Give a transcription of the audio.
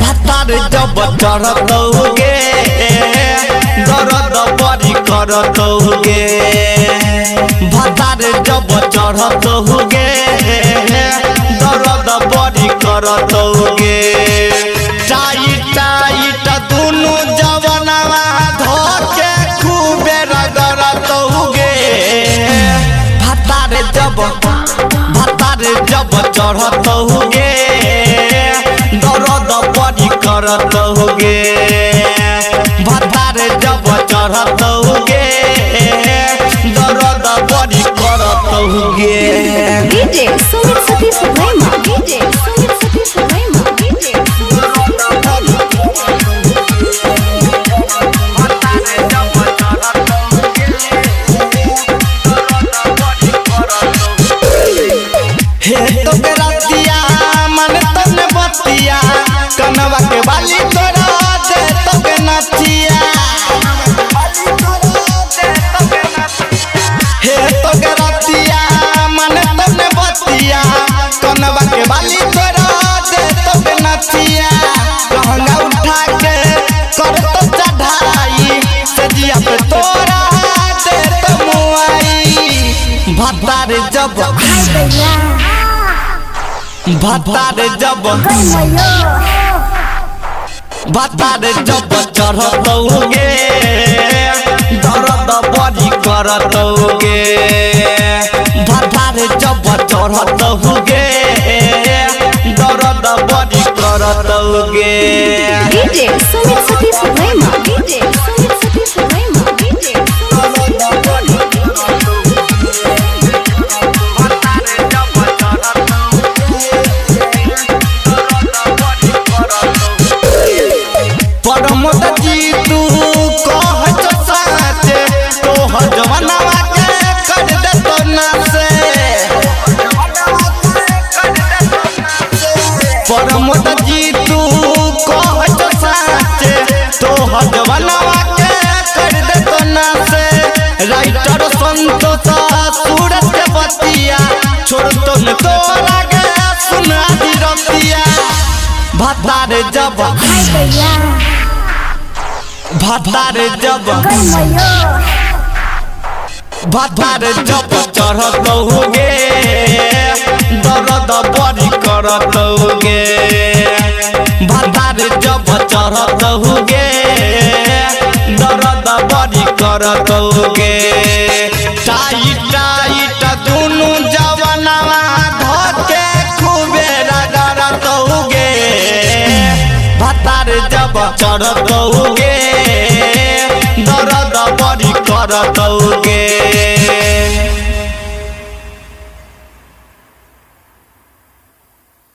भतारे जब चढ़तौगे दर्द बड़ी करतौगे भतारे जब चढ़तौगे दर्द बड़ी करतौगे टाइट टाइट दुनु जवनवा धोके खूबे रगड़तौगे भतारे जब चढ़तौगे दर्द बड़ी करतौगे भतारे जब चढ़तौगे दर्द बड़ी करतौगे। DJ Sumit Satish रैमा DJ Sumit Satish रैमा DJ भतारे जब चढ़तौगे दर्द बड़ी करतौगे। हे तो रतिया मन तने बतिया कनवा के बाली तोरा दे तो के नचिया हे तो रतिया मन तने बतिया कनवा के बाली तोरा दे तो के नचिया कहंगा उठा के कर तो चढ़ाई सजिया पे तोरा दे तो मुआई भतारे जब भतारे जब चढ़तौगे दर्द बड़ी करतौगे भतारे जब चढ़तौगे दर्द बड़ी करतौगे। DJ Sumit Satish रैमा DJ Sumit Satish रैमा DJ परमत जी तू कह साचे तोहर जवनवा के कर दे तो नासे परमत जी तू कह साचे तोहर जवनवा के कर दे तो नासे राइटर संतोष सूरत के बतिया छोड़ तो न तोरा के सुना दी रतिया भतारे जब चढ़तौगे दर्द बड़ी करतौगे भतारे जब चढ़तौगे दर्द बड़ी करतौगे टाइट टाइट दुनु जवनवा धोके खूबे रगड़तौगे भतारे जब चढ़तौगे दर्द बड़ी करतौगे।